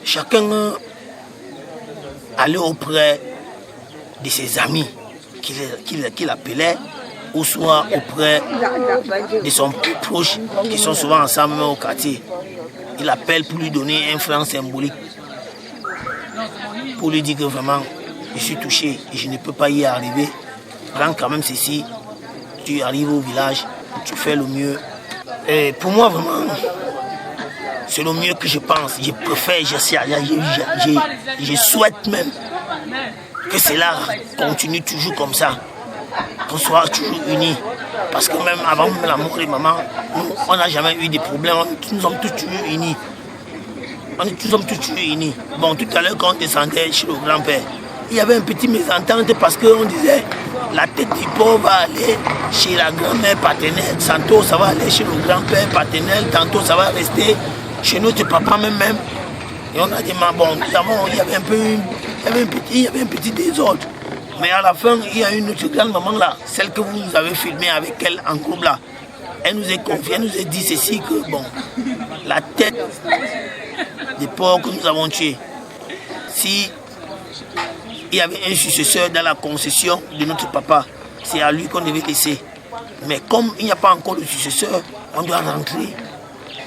chacun allait auprès de ses amis qu'il appelait, ou soit auprès de son plus proche, qui sont souvent ensemble au quartier. Il appelle pour lui donner un franc symbolique, pour lui dire que vraiment, je suis touché et je ne peux pas y arriver. Prends quand même ceci, tu arrives au village, tu fais le mieux. Et pour moi, vraiment, c'est le mieux que je pense. Je préfère, je souhaite même que cela continue toujours comme ça, qu'on soit toujours unis. Parce que même avant la mort de maman, nous, on n'a jamais eu de problèmes. Nous sommes tous toujours unis. Nous sommes tous toujours unis. Bon, tout à l'heure, quand on descendait chez le grand-père, il y avait un petit mésentente parce qu'on disait la tête du pauvre va aller chez la grand-mère paternelle. Tantôt, ça va aller chez le grand-père paternel. Tantôt, ça va rester chez notre papa même. Et on a dit, bon, il y avait un petit désordre. Mais à la fin, il y a une autre grande maman là, celle que vous avez filmée avec elle en groupe là. Elle nous est confiée, elle nous a dit ceci que bon, la tête des porcs que nous avons tués, si il y avait un successeur dans la concession de notre papa, c'est à lui qu'on devait laisser. Mais comme il n'y a pas encore de successeur, on doit rentrer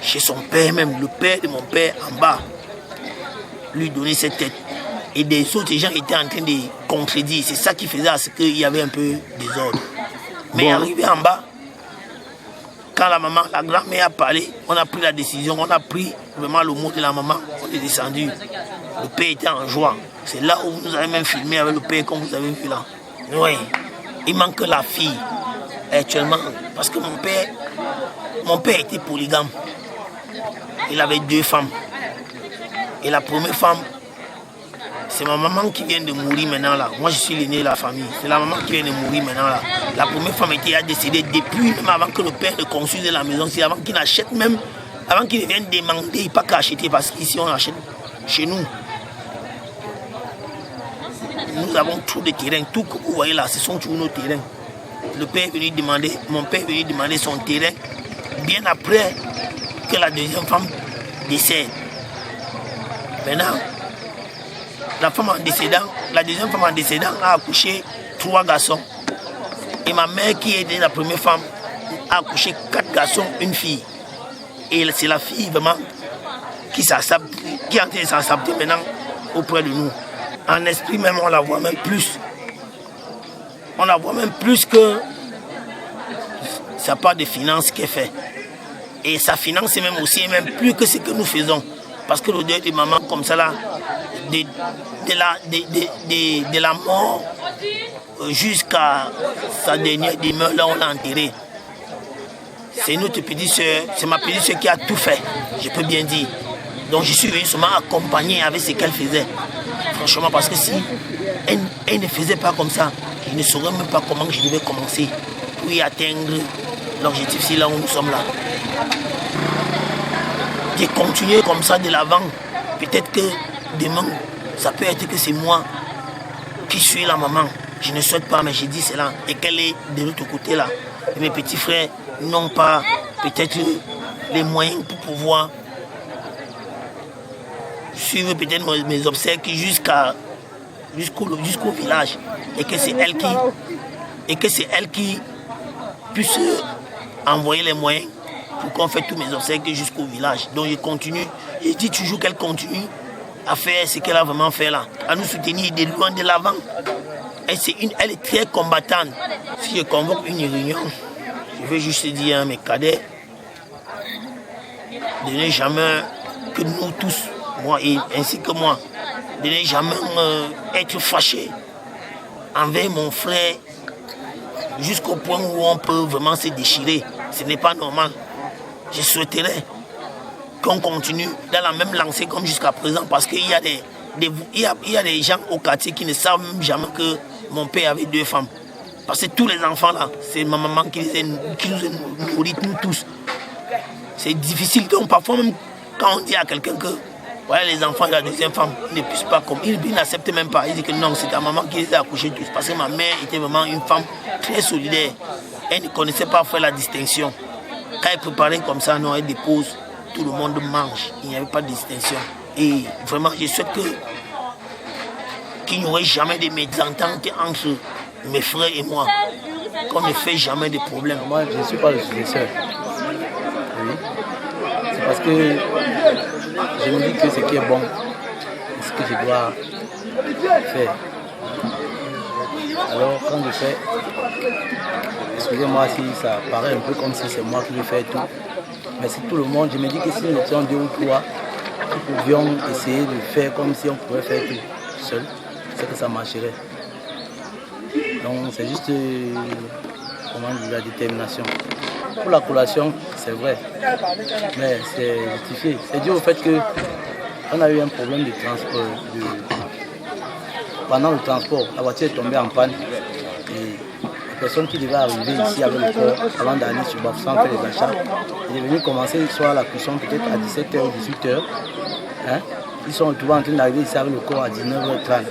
chez son père même, le père de mon père en bas, lui donner cette tête. Et des autres gens étaient en train de contredire. C'est ça qui faisait à ce qu'il y avait un peu désordre. Mais arrivé en bas, quand la grand-mère a parlé, on a pris la décision, on a pris vraiment le mot de la maman, on est descendu. Le père était en joie. C'est là où vous avez même filmé avec le père comme vous avez vu là. Oui, il manque la fille actuellement. Parce que mon père était polygame. Il avait 2 femmes. Et la première femme, c'est ma maman qui vient de mourir maintenant là. Moi je suis l'aîné de la famille. C'est la maman qui vient de mourir maintenant là. La première femme était décédée depuis même avant que le père ne construise la maison. C'est avant qu'il n'achète même, avant qu'il vienne demander, pas qu'à acheter parce qu'ici on achète chez nous. Nous avons tout de terrain, tout que vous voyez là, ce sont tous nos terrains. Le père est venu demander, mon père est venu demander son terrain bien après que la deuxième femme décède. Maintenant, la deuxième femme en décédant a accouché 3 garçons. Et ma mère qui était la première femme a accouché 4 garçons, 1 fille. Et c'est la fille vraiment qui est en train de s'accepter maintenant auprès de nous. En esprit même, on la voit même plus. On la voit même plus que ça part de finances qu'elle fait. Et sa finance c'est même aussi même plus que ce que nous faisons. Parce que le deuil de maman comme ça là, de la mort jusqu'à sa dernière demeure, là on l'a enterrée. C'est notre petite soeur, c'est ma petite soeur qui a tout fait, je peux bien dire. Donc je suis venu seulement accompagner avec ce qu'elle faisait. Franchement, parce que si elle ne faisait pas comme ça, je ne saurais même pas comment je devais commencer pour y atteindre l'objectif, c'est là où nous sommes là. De continuer comme ça de l'avant, peut-être que demain, ça peut être que c'est moi qui suis la maman. Je ne souhaite pas, mais j'ai dit cela. Et qu'elle est de l'autre côté là. Et mes petits frères n'ont pas peut-être les moyens pour pouvoir suivre peut-être mes obsèques jusqu'au village. Et que c'est elle qui puisse envoyer les moyens pour qu'on fasse tous mes obsèques jusqu'au village. Donc je continue, je dis toujours qu'elle continue à faire ce qu'elle a vraiment fait là, à nous soutenir de loin de l'avant. Elle est très combattante. Si je convoque une réunion, je veux juste dire à mes cadets de ne jamais, que nous tous, moi et ainsi que moi, de ne jamais être fâchés envers mon frère jusqu'au point où on peut vraiment se déchirer. Ce n'est pas normal. Je souhaiterais qu'on continue dans la même lancée comme jusqu'à présent parce qu'il y a des gens au quartier qui ne savent même jamais que mon père avait 2 femmes. Parce que tous les enfants là, c'est ma maman qui nous a nourris, nous tous. C'est difficile. Donc parfois même quand on dit à quelqu'un que voilà, les enfants de la deuxième femme ne puissent pas comme ils n'acceptent même pas. Ils disent que non, c'est ta maman qui les a accouchés tous. Parce que ma mère était vraiment une femme très solidaire. Elle ne connaissait pas faire la distinction. Quand elle préparait comme ça, non, elle dépose tout le monde mange. Il n'y avait pas de distinction. Et vraiment, je souhaite qu'il n'y aurait jamais de mésentente entre mes frères et moi. Qu'on ne fait jamais de problème. Moi, je ne suis pas le successeur. Oui. C'est parce que je me dis que ce qui est bon, c'est ce que je dois faire. Alors, quand je fais, excusez-moi si ça paraît un peu comme si c'est moi qui vais faire tout, mais c'est tout le monde. Je me dis que si nous étions 2 ou 3, nous pouvions essayer de faire comme si on pouvait faire tout seul, c'est que ça marcherait. Donc, c'est juste la détermination. Pour la collation, c'est vrai, mais c'est justifié. C'est dû au fait qu'on a eu un problème de transport. Pendant le transport, la voiture est tombée en panne et la personne qui devait arriver ici avec le corps avant d'aller sur Bafoussam faire les achats, il est venu commencer soit la cuisson peut-être à 17h ou 18h. Hein? Ils sont retrouvés en train d'arriver ici avec le corps à 19h30.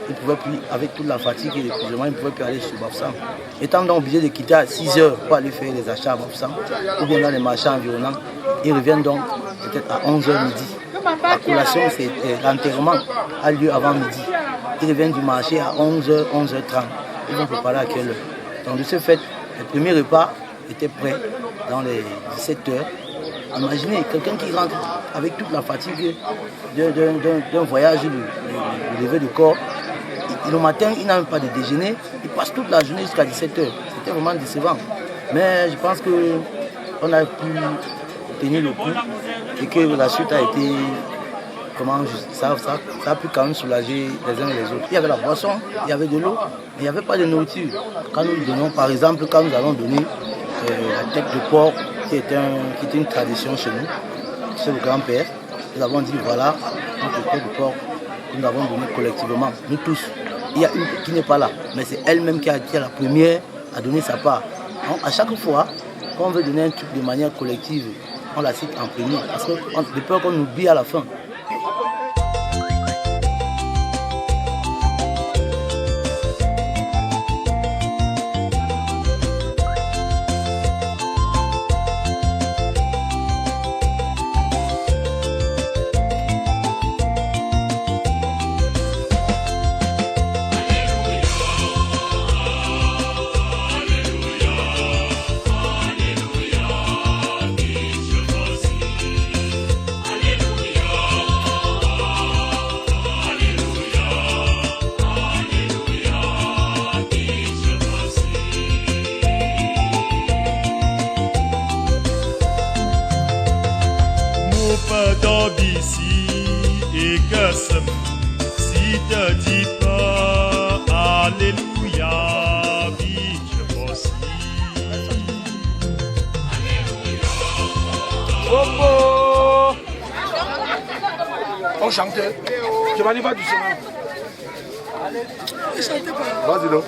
Ils ne pouvaient plus, avec toute la fatigue et l'épuisement, ils ne pouvaient plus aller sur Bafoussam. Étant donc obligés de quitter à 6h pour aller faire les achats à Bafoussam ou bien dans les marchés environnants, ils reviennent donc peut-être à 11h midi. La collation, l'enterrement a lieu avant midi. Ils reviennent du marché à 11h, 11h30. Ils vont préparer à quelle heure? Donc de ce fait, le premier repas était prêt dans les 17h. Imaginez quelqu'un qui rentre avec toute la fatigue d'un voyage, du lever de corps. Le matin, il n'a même pas de déjeuner. Il passe toute la journée jusqu'à 17h. C'était vraiment décevant. Mais je pense qu'on a pu tenir le coup et que la suite a été... Ça a pu quand même soulager les uns et les autres. Il y avait la boisson, il y avait de l'eau, mais il n'y avait pas de nourriture. Quand nous donnons, par exemple, quand nous allons donner la tête de porc, qui était une tradition chez nous, chez le grand-père, nous avons dit voilà, notre tête de porc, nous l'avons donné collectivement, nous tous. Il y a une qui n'est pas là, mais c'est elle-même qui a été la première à donner sa part. Donc, à chaque fois, quand on veut donner un truc de manière collective, on la cite en premier, parce que de peur qu'on oublie à la fin. On chantait. Je m'en pas du chemin. Vas-y donc.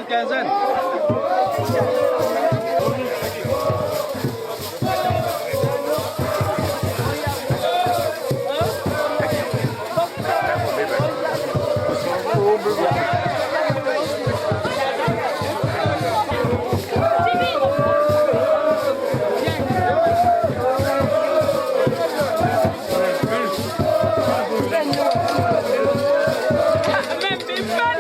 Quinzaine. Même